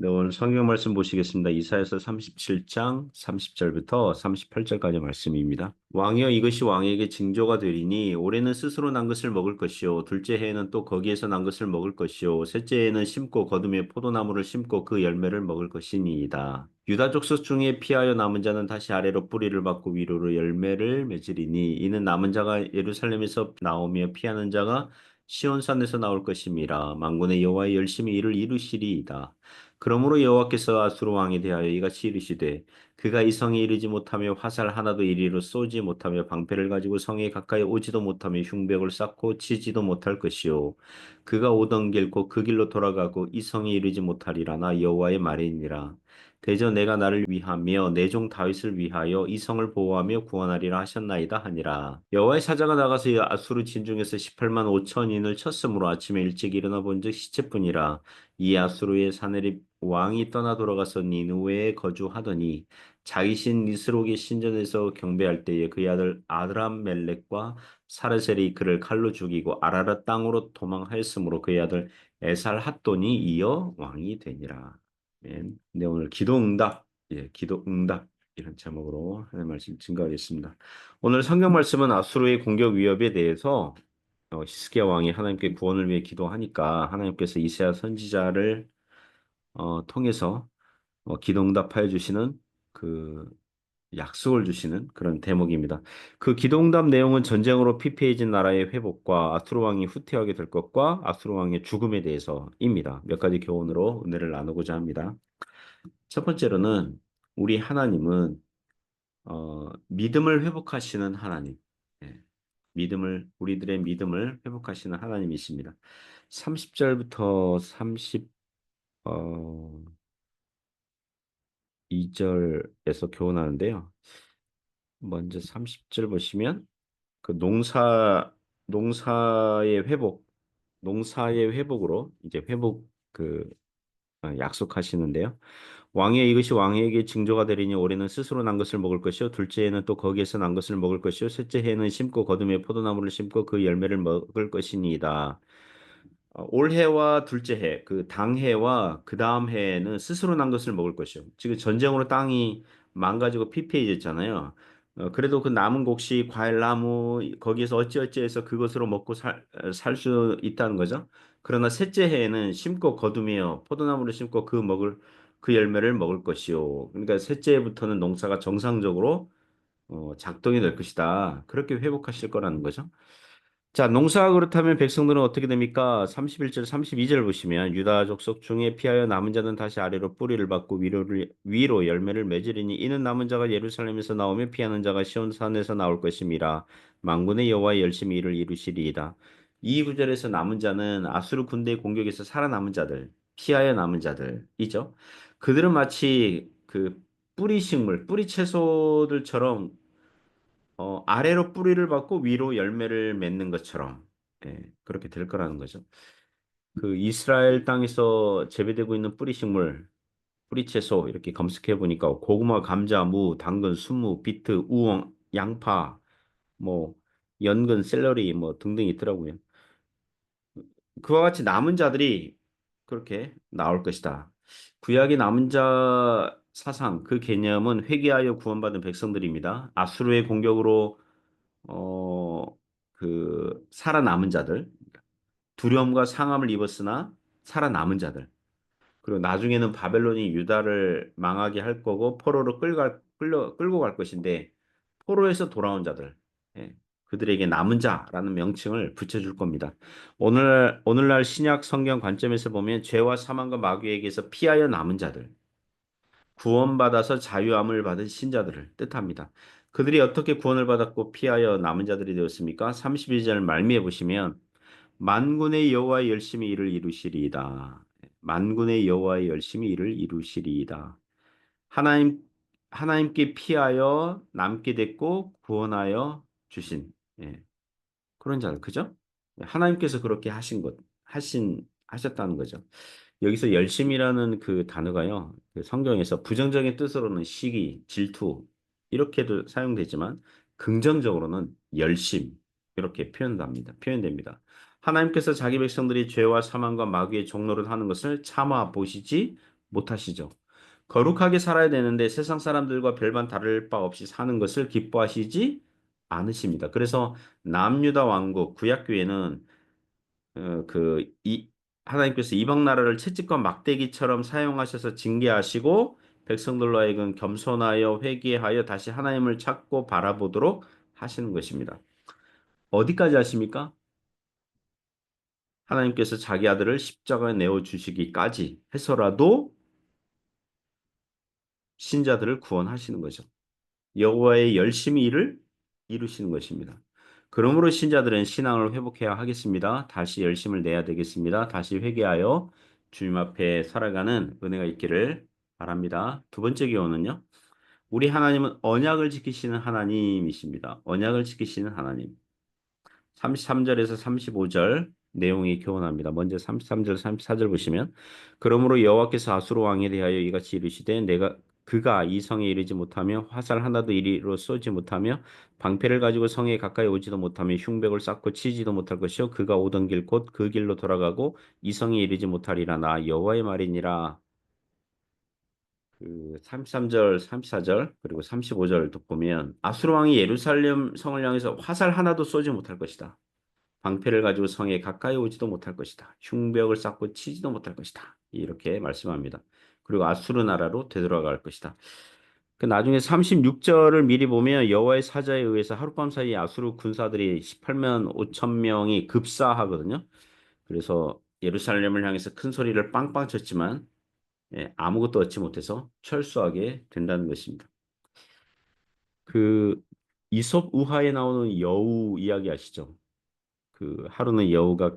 네, 오늘 성경 말씀 보시겠습니다. 이사야서 37장 30절부터 38절까지 말씀입니다. 왕이여 이것이 왕에게 징조가 되리니 올해는 스스로 난 것을 먹을 것이요 둘째 해에는 또 거기에서 난 것을 먹을 것이요 셋째 해에는 심고 거두며 포도나무를 심고 그 열매를 먹을 것이니이다. 유다 족속 중에 피하여 남은 자는 다시 아래로 뿌리를 받고 위로로 열매를 맺으리니 이는 남은 자가 예루살렘에서 나오며 피하는 자가 시온산에서 나올 것임이라. 만군의 여호와의 열심히 이를 이루시리이다. 그러므로 여호와께서 아수르 왕에 대하여 이같이 이르시되 그가 이 성에 이르지 못하며 화살 하나도 이리로 쏘지 못하며 방패를 가지고 성에 가까이 오지도 못하며 흉벽을 쌓고 치지도 못할 것이요 그가 오던 길 곧 그 길로 돌아가고 이 성에 이르지 못하리라. 나 여호와의 말이니라. 대저 내가 나를 위하며 내 종 다윗을 위하여 이 성을 보호하며 구원하리라 하셨나이다 하니라. 여호와의 사자가 나가서 이 아수르 진중에서 18만 5천인을 쳤으므로 아침에 일찍 일어나 본즉 시체뿐이라. 이 아수르의 사내립 왕이 떠나 돌아가서 니느웨에 거주하더니 자기 신 니스록의 신전에서 경배할 때에 그의 아들 아드람멜렉과 사르셀이 그를 칼로 죽이고 아라랏 땅으로 도망하였으므로 그의 아들 에살핫돈이 이어 왕이 되니라. 아멘. 네, 오늘 기도응답, 기도응답 이런 제목으로 하나님 말씀 증거하겠습니다. 오늘 성경 말씀은 아수르의 공격 위협에 대해서 히스기야 왕이 하나님께 구원을 위해 기도하니까 하나님께서 이사야 선지자를 통해서 기도응답하여 주시는 그 약속을 주시는 그런 대목입니다. 그 기도응답 내용은 전쟁으로 피폐해진 나라의 회복과 아수르 왕이 후퇴하게 될 것과 아수르 왕의 죽음에 대해서입니다. 몇 가지 교훈으로 은혜를 나누고자 합니다. 첫 번째로는 우리 하나님은 믿음을 회복하시는 하나님, 예, 우리들의 믿음을 회복하시는 하나님이십니다. 30절부터 32절에서 교훈하는데요. 먼저 30절 보시면 그 농사의 회복, 농사의 회복으로 이제 회복 약속하시는데요. 왕의 이것이 왕에게 징조가 되리니 올해는 스스로 난 것을 먹을 것이요 둘째 해는 또 거기에서 난 것을 먹을 것이요 셋째 해는 심고 거두며 포도나무를 심고 그 열매를 먹을 것이니이다. 올해와 둘째 해, 그 당해와 그 다음 해에는 스스로 난 것을 먹을 것이요. 지금 전쟁으로 땅이 망가지고 피폐해졌잖아요. 그래도 그 남은 곡식, 과일나무, 거기에서 어찌어찌해서 그것으로 먹고 살 수 있다는 거죠. 그러나 셋째 해에는 심고 거두며 포도나무를 심고 그 열매를 먹을 것이요. 그러니까 셋째 해부터는 농사가 정상적으로 작동이 될 것이다. 그렇게 회복하실 거라는 거죠. 자, 농사가 그렇다면 백성들은 어떻게 됩니까? 31절, 32절 보시면 유다 족속 중에 피하여 남은 자는 다시 아래로 뿌리를 받고 위로 열매를 맺으리니 이는 남은 자가 예루살렘에서 나오며 피하는 자가 시온산에서 나올 것임이라. 만군의 여호와의 열심히 이를 이루시리이다. 이 구절에서 남은 자는 아수르 군대의 공격에서 살아남은 자들, 피하여 남은 자들이죠. 그들은 마치 그 뿌리 식물, 뿌리 채소들처럼 아래로 뿌리를 받고 위로 열매를 맺는 것처럼 그렇게 될 거라는 거죠. 그 이스라엘 땅에서 재배되고 있는 뿌리 식물, 뿌리 채소 이렇게 검색해 보니까 고구마, 감자, 무, 당근, 순무, 비트, 우엉, 양파, 뭐 연근, 샐러리 뭐 등등 있더라고요. 그와 같이 남은 자들이 그렇게 나올 것이다. 구약의 남은 자 사상 그 개념은 회개하여 구원받은 백성들입니다. 아수르의 공격으로 어, 살아남은 자들, 두려움과 상함을 입었으나 살아남은 자들, 그리고 나중에는 바벨론이 유다를 망하게 할 거고 포로로 끌고 갈 것인데 포로에서 돌아온 자들, 그들에게 남은 자라는 명칭을 붙여줄 겁니다. 오늘날 신약 성경 관점에서 보면 죄와 사망과 마귀에게서 피하여 남은 자들, 구원받아서 자유함을 받은 신자들을 뜻합니다. 그들이 어떻게 구원을 받았고 피하여 남은 자들이 되었습니까? 32절 말미에 보시면 만군의 여호와의 열심히 일을 이루시리이다. 만군의 여호와의 열심히 일을 이루시리이다. 하나님 하나님께 피하여 남게 됐고 구원하여 주신 그런 자들 그죠? 하나님께서 그렇게 하셨다는 거죠. 여기서 열심이라는 그 단어가요. 그 성경에서 부정적인 뜻으로는 시기, 질투 이렇게도 사용되지만 긍정적으로는 열심 이렇게 표현됩니다. 하나님께서 자기 백성들이 죄와 사망과 마귀의 종노릇 하는 것을 참아 보시지 못 하시죠. 거룩하게 살아야 되는데 세상 사람들과 별반 다를 바 없이 사는 것을 기뻐하시지 않으십니다. 그래서 남유다 왕국 구약교회는 이 하나님께서 이방 나라를 채찍과 막대기처럼 사용하셔서 징계하시고 백성들로 하여금 겸손하여 회개하여 다시 하나님을 찾고 바라보도록 하시는 것입니다. 어디까지 하십니까? 하나님께서 자기 아들을 십자가에 내어 주시기까지 해서라도 신자들을 구원하시는 거죠. 여호와의 열심히 일을 이루시는 것입니다. 그러므로 신자들은 신앙을 회복해야 하겠습니다. 다시 열심을 내야 되겠습니다. 다시 회개하여 주님 앞에 살아가는 은혜가 있기를 바랍니다. 두 번째 교훈은요. 우리 하나님은 언약을 지키시는 하나님이십니다. 언약을 지키시는 하나님. 33절에서 35절 내용이 교훈합니다. 먼저 33절, 34절 보시면 그러므로 여호와께서 아수르 왕에 대하여 이같이 이르시되 내가 그가 이 성에 이르지 못하며 화살 하나도 이리로 쏘지 못하며 방패를 가지고 성에 가까이 오지도 못하며 흉벽을 쌓고 치지도 못할 것이요 그가 오던 길 곧 그 길로 돌아가고 이 성에 이르지 못하리라 나 여호와의 말이니라. 그 33절, 34절 그리고 35절도 보면 아수르 왕이 예루살렘 성을 향해서 화살 하나도 쏘지 못할 것이다. 방패를 가지고 성에 가까이 오지도 못할 것이다. 흉벽을 쌓고 치지도 못할 것이다. 이렇게 말씀합니다. 그리고 아수르 나라로 되돌아갈 것이다. 그 나중에 36절을 미리 보면 여호와의 사자에 의해서 하룻밤 사이에 아수르 군사들이 18만 5천 명이 급사하거든요. 그래서 예루살렘을 향해서 큰 소리를 빵빵 쳤지만 아무것도 얻지 못해서 철수하게 된다는 것입니다. 그 이솝 우화에 나오는 여우 이야기 아시죠? 그 하루는 여우가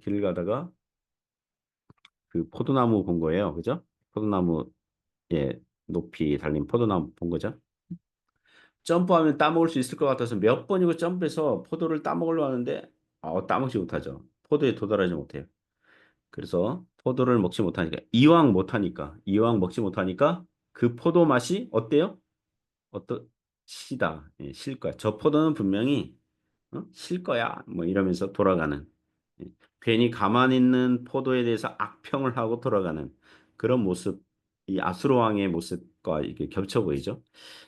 길 가다가 그 포도나무 본 거예요. 그죠? 포도나무 높이 달린 포도나무 본 거죠. 점프하면 따먹을 수 있을 것 같아서 몇 번이고 점프해서 포도를 따먹으려 하는데 따먹지 못하죠. 포도에 도달하지 못해요. 그래서 포도를 먹지 못하니까 이왕 먹지 못하니까 그 포도 맛이 어때요? 어떠 시다. 실 거야. 저 포도는 분명히 실 거야. 뭐 이러면서 돌아가는. 예, 괜히 가만히 있는 포도에 대해서 악평을 하고 돌아가는 그런 모습, 이 아수르 왕의 모습과 이게 겹쳐 보이죠.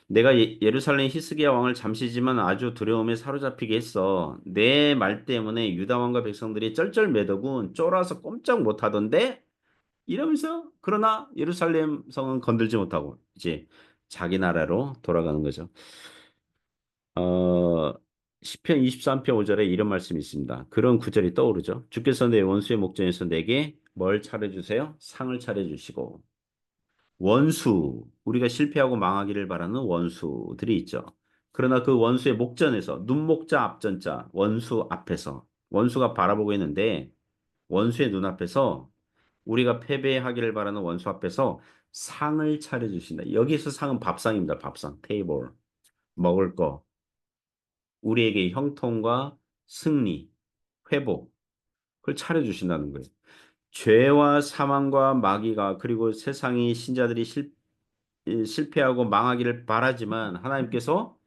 내가 예루살렘 히스기야 왕을 잠시지만 아주 두려움에 사로잡히게 했어. 내 말 때문에 유다 왕과 백성들이 쩔쩔매더군 쫄아서 꼼짝 못하던데 이러면서 그러나 예루살렘 성은 건들지 못하고 이제 자기 나라로 돌아가는 거죠. 어, 시편 23편 5절에 이런 말씀이 있습니다. 그런 구절이 떠오르죠. 주께서 내 원수의 목전에서 내게 뭘 차려주세요? 상을 차려주시고 원수, 우리가 실패하고 망하기를 바라는 원수들이 있죠. 그러나 그 원수의 목전에서 눈목자 앞전자 원수 앞에서 원수가 바라보고 있는데 원수의 눈앞에서 우리가 패배하기를 바라는 원수 앞에서 상을 차려주신다. 여기서 상은 밥상입니다. 밥상, 테이블, 먹을 거. 우리에게 형통과 승리, 회복, 그걸 차려주신다는 거예요. 죄와 사망과 마귀가 그리고 세상이 신자들이 실패하고 망하기를 바라지만 하나님께서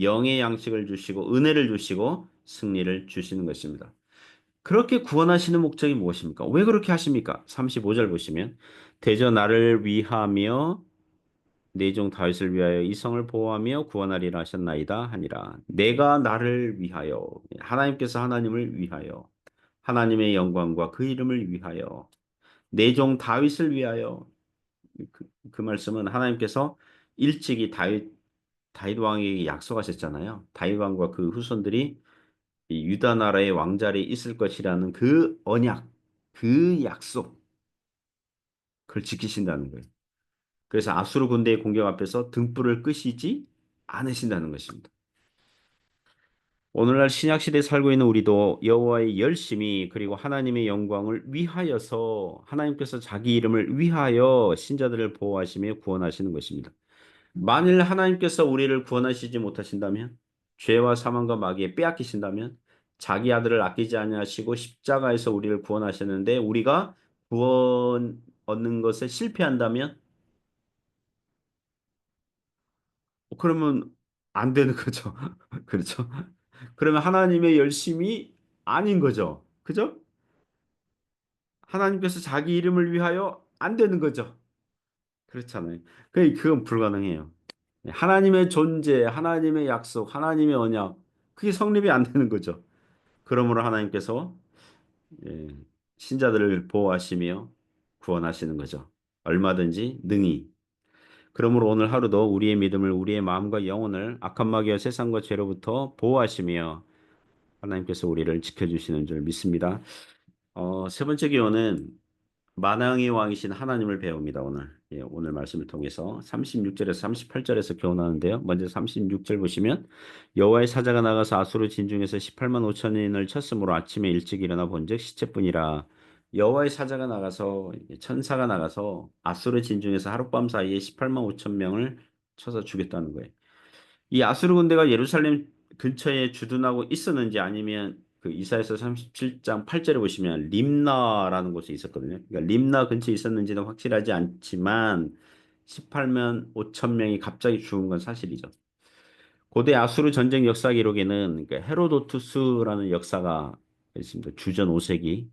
영의 양식을 주시고 은혜를 주시고 승리를 주시는 것입니다. 그렇게 구원하시는 목적이 무엇입니까? 왜 그렇게 하십니까? 35절 보시면 대저 나를 위하며 내 종 다윗을 위하여 이 성을 보호하며 구원하리라 하셨나이다 하니라. 내가 나를 위하여 하나님께서 하나님을 위하여 하나님의 영광과 그 이름을 위하여 내 종 다윗을 위하여 그 말씀은 하나님께서 일찍이 다윗 왕에게 약속하셨잖아요. 다윗 왕과 그 후손들이 이 유다 나라의 왕자리에 있을 것이라는 그 언약, 그 약속, 그걸 지키신다는 거예요. 그래서 아수르 군대의 공격 앞에서 등불을 끄시지 않으신다는 것입니다. 오늘날 신약 시대에 살고 있는 우리도 여호와의 열심히 그리고 하나님의 영광을 위하여서 하나님께서 자기 이름을 위하여 신자들을 보호하시며 구원하시는 것입니다. 만일 하나님께서 우리를 구원하시지 못하신다면 죄와 사망과 마귀에 빼앗기신다면 자기 아들을 아끼지 아니하시고 십자가에서 우리를 구원하셨는데 우리가 구원 얻는 것에 실패한다면 그러면 안 되는 거죠. 그렇죠? 그러면 하나님의 열심이 아닌 거죠. 그죠? 하나님께서 자기 이름을 위하여 안 되는 거죠. 그렇잖아요. 그건 불가능해요. 하나님의 존재, 하나님의 약속, 하나님의 언약, 그게 성립이 안 되는 거죠. 그러므로 하나님께서 예, 신자들을 보호하시며 구원하시는 거죠. 얼마든지 능히. 그러므로 오늘 하루도 우리의 믿음을, 우리의 마음과 영혼을 악한 마귀와 세상과 죄로부터 보호하시며 하나님께서 우리를 지켜주시는 줄 믿습니다. 세 번째 기호는 만왕의 왕이신 하나님을 배웁니다, 오늘. 예, 오늘 말씀을 통해서 36절에서 38절에서 교훈하는데요. 먼저 36절 보시면 여호와의 사자가 나가서 아수르 진중에서 18만 5천인을 쳤으므로 아침에 일찍 일어나 본즉 시체뿐이라. 여호와의 사자가 나가서 천사가 나가서 아수르 진중에서 하룻밤 사이에 18만 5천 명을 쳐서 죽였다는 거예요. 이 아수르 군대가 예루살렘 근처에 주둔하고 있었는지 아니면 그 이사야서 37장 8절에 보시면 림나라는 곳에 있었거든요. 그러니까 림나 근처에 있었는지는 확실하지 않지만 18만 5천 명이 갑자기 죽은 건 사실이죠. 고대 아수르 전쟁 역사 기록에는 그러니까 헤로도투스라는 역사가 있습니다. 주전 5세기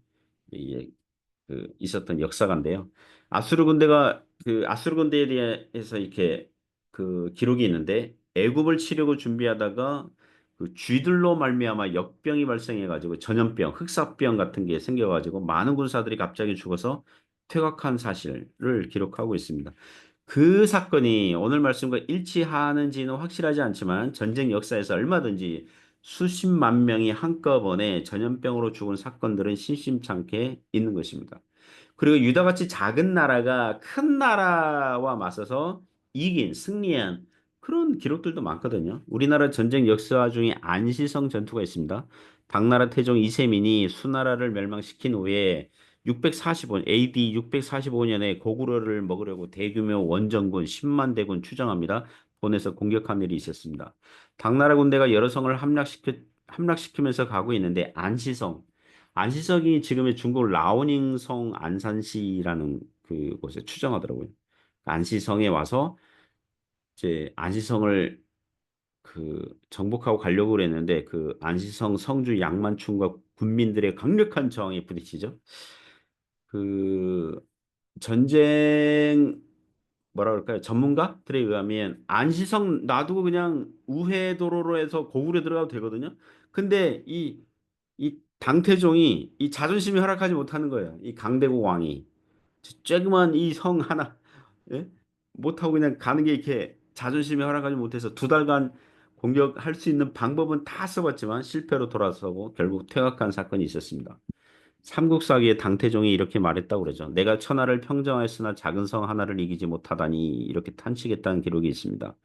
있었던 역사가인데요. 아수르 군대에 대해서 이렇게 그 기록이 있는데 애굽을 치려고 준비하다가 그 쥐들로 말미암아 역병이 발생해가지고 전염병, 흑사병 같은 게 생겨가지고 많은 군사들이 갑자기 죽어서 퇴각한 사실을 기록하고 있습니다. 그 사건이 오늘 말씀과 일치하는지는 확실하지 않지만 전쟁 역사에서 얼마든지 수십만 명이 한꺼번에 전염병으로 죽은 사건들은 심심찮게 있는 것입니다. 그리고 유다같이 작은 나라가 큰 나라와 맞서서 승리한 그런 기록들도 많거든요. 우리나라 전쟁 역사 중에 안시성 전투가 있습니다. 당나라 태종 이세민이 수나라를 멸망시킨 후에 AD 645년에 고구려를 먹으려고 대규모 원정군 10만 대군 추정합니다. 보내서 공격한 일이 있었습니다. 당나라 군대가 여러 성을 함락시키면서 가고 있는데 안시성이 지금의 중국 라오닝성 안산시라는 그곳에 추정하더라고요. 안시성에 와서 이제 안시성을 정복하고 가려고 그랬는데 그 안시성 성주 양만충과 군민들의 강력한 저항에 부딪히죠. 그 전쟁 뭐라 그럴까요? 전문가들에 의하면 안시성 놔두고 그냥 우회도로로 해서 고구려 들어가도 되거든요. 근데 이 당태종이 이 자존심이 허락하지 못하는 거예요. 이 강대국 왕이 쬐그만 이 성 하나 예? 못하고 그냥 가는 게 이렇게 자존심이 허락하지 못해서 2달간 공격할 수 있는 방법은 다 써봤지만 실패로 돌아서고 결국 퇴각한 사건이 있었습니다. 삼국사기의 당태종이 이렇게 말했다고 그러죠. 내가 천하를 평정하였으나 작은 성 하나를 이기지 못하다니 이렇게 탄식했다는 기록이 있습니다.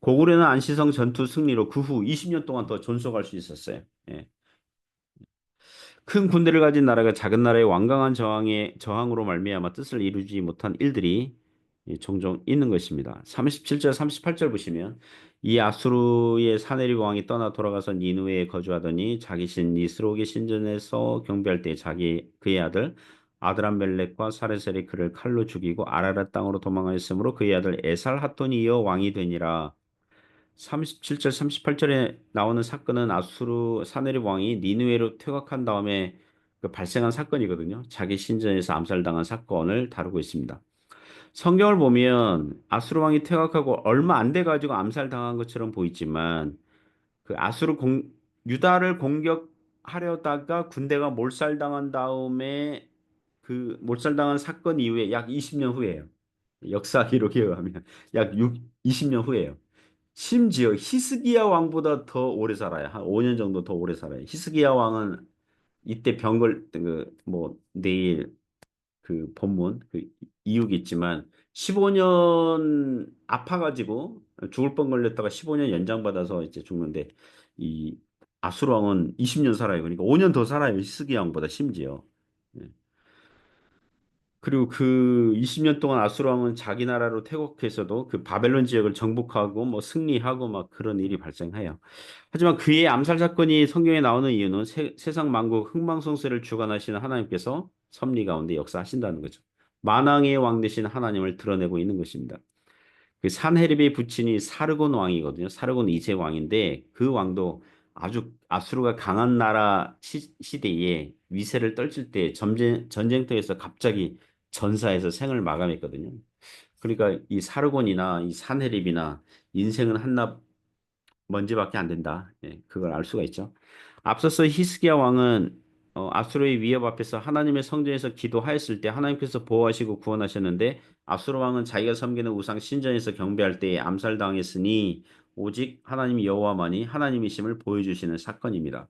고구려는 안시성 전투 승리로 그 후 20년 동안 더 존속할 수 있었어요. 예. 큰 군대를 가진 나라가 작은 나라의 완강한 저항으로 말미암아 뜻을 이루지 못한 일들이 종종 있는 것입니다. 37절, 38절 보시면 이 아수르의 사네립 왕이 떠나 돌아가서 니누에 거주하더니 자기 신 니스록의 신전에서 경배할 때 그의 아들 아드람멜렉과 사레셀이 그를 칼로 죽이고 아라랏 땅으로 도망하였으므로 그의 아들 에살핫돈이 이어 왕이 되니라. 37절, 38절에 나오는 사건은 아수르 사네립 왕이 니느웨로 퇴각한 다음에 발생한 사건이거든요. 자기 신전에서 암살당한 사건을 다루고 있습니다. 성경을 보면 아수르 왕이 퇴각하고 얼마 안 돼 가지고 암살당한 것처럼 보이지만 그 유다를 공격하려다가 군대가 몰살당한 다음에 그 몰살당한 사건 이후에 약 20년 후에요. 역사 기록에 의하면 약 20년 후에요. 심지어 히스기야 왕보다 더 오래 살아요. 한 5년 정도 더 오래 살아요. 히스기야 왕은 이때 내일 본문 이유겠지만 15년 아파가지고 죽을 뻔 걸렸다가 15년 연장받아서 이제 죽는데 이 아수르 왕은 20년 살아요. 그러니까 5년 더 살아요. 히스기야 왕보다 심지어. 예. 그리고 그 20년 동안 아수르 왕은 자기 나라로 퇴국해서도 그 바벨론 지역을 정복하고 뭐 승리하고 막 그런 일이 발생해요. 하지만 그의 암살 사건이 성경에 나오는 이유는 세상 만국 흥망성쇠를 주관하시는 하나님께서 섭리 가운데 역사하신다는 거죠. 만왕의 왕 되신 하나님을 드러내고 있는 것입니다. 그 산헤립의 부친이 사르곤 왕이거든요. 사르곤 2세 왕인데 그 왕도 아주 아수르가 강한 나라 시대에 위세를 떨칠 때 전쟁터에서 갑자기 전사해서 생을 마감했거든요. 그러니까 이 사르곤이나 이 사네립이나 인생은 한낱 먼지밖에 안 된다. 예, 그걸 알 수가 있죠. 앞서서 히스기야 왕은 아수르의 위협 앞에서 하나님의 성전에서 기도하였을 때 하나님께서 보호하시고 구원하셨는데 아수르 왕은 자기가 섬기는 우상 신전에서 경배할 때에 암살당했으니 오직 하나님 여호와만이 하나님이심을 보여주시는 사건입니다.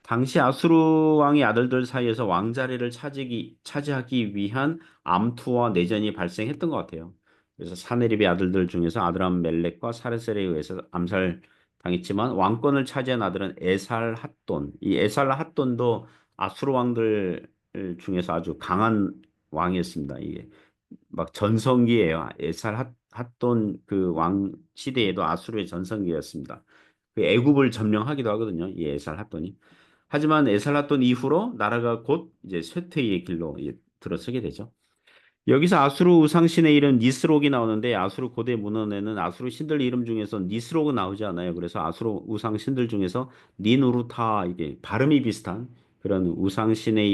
당시 아수르 왕의 아들들 사이에서 왕자리를 차지하기 위한 암투와 내전이 발생했던 것 같아요. 그래서 사네립의 아들들 중에서 아드람 멜렉과 사르셀에 의해서 암살당했지만 왕권을 차지한 아들은 에살핫돈. 이 에살핫돈도 아수르 왕들 중에서 아주 강한 왕이었습니다. 이게 막 전성기예요. 에살핫돈 그 왕 시대에도 아수르의 전성기였습니다. 그 애굽을 점령하기도 하거든요. 이 에살핫돈이. 하지만 에살핫돈 이후로 나라가 곧 이제 쇠퇴의 길로 들어서게 되죠. 여기서 아수르 우상신의 이름 니스록이 나오는데 아수르 고대 문헌에는 아수르 신들 이름 중에서 니스록은 나오지 않아요. 그래서 아수르 우상신들 중에서 니누르타 이게 발음이 비슷한 그런 우상신의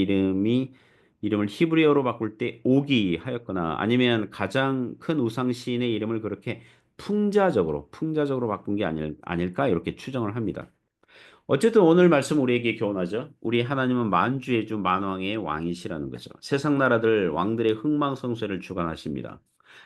이름을 히브리어로 바꿀 때 오기 하였거나 아니면 가장 큰 우상신의 이름을 그렇게 풍자적으로 바꾼 게 아닐까 이렇게 추정을 합니다. 어쨌든 오늘 말씀 우리에게 교훈하죠. 우리 하나님은 만주의 주 만왕의 왕이시라는 거죠. 세상 나라들 왕들의 흥망성쇠를 주관하십니다.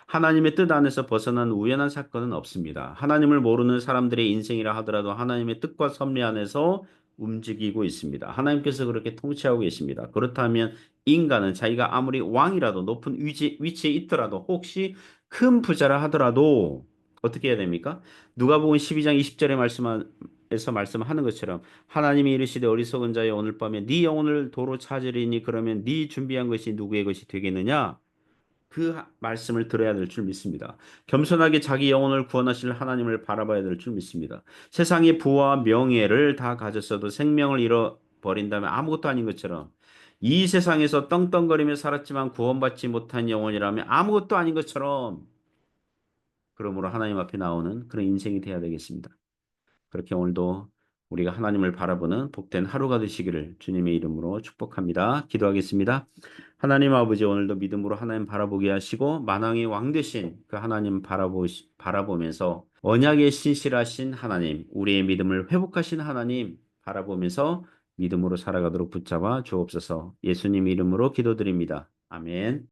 하나님의 뜻 안에서 벗어난 우연한 사건은 없습니다. 하나님을 모르는 사람들의 인생이라 하더라도 하나님의 뜻과 섭리 안에서 움직이고 있습니다. 하나님께서 그렇게 통치하고 계십니다. 그렇다면 인간은 자기가 아무리 왕이라도 높은 위치에 있더라도 혹시 큰 부자라 하더라도 어떻게 해야 됩니까? 누가복음 12장 20절에 에서 말씀하는 것처럼 하나님이 이르시되 어리석은 자여 오늘 밤에 네 영혼을 도로 찾으리니 그러면 네 준비한 것이 누구의 것이 되겠느냐? 그 말씀을 들어야 될 줄 믿습니다. 겸손하게 자기 영혼을 구원하실 하나님을 바라봐야 될 줄 믿습니다. 세상의 부와 명예를 다 가졌어도 생명을 잃어버린다면 아무것도 아닌 것처럼 이 세상에서 떵떵거리며 살았지만 구원받지 못한 영혼이라면 아무것도 아닌 것처럼 그러므로 하나님 앞에 나오는 그런 인생이 되어야 되겠습니다. 그렇게 오늘도 우리가 하나님을 바라보는 복된 하루가 되시기를 주님의 이름으로 축복합니다. 기도하겠습니다. 하나님 아버지 오늘도 믿음으로 하나님 바라보게 하시고 만왕의 왕 되신 그 하나님 바라보면서 언약의 신실하신 하나님, 우리의 믿음을 회복하신 하나님 바라보면서 믿음으로 살아가도록 붙잡아 주옵소서. 예수님 이름으로 기도드립니다. 아멘.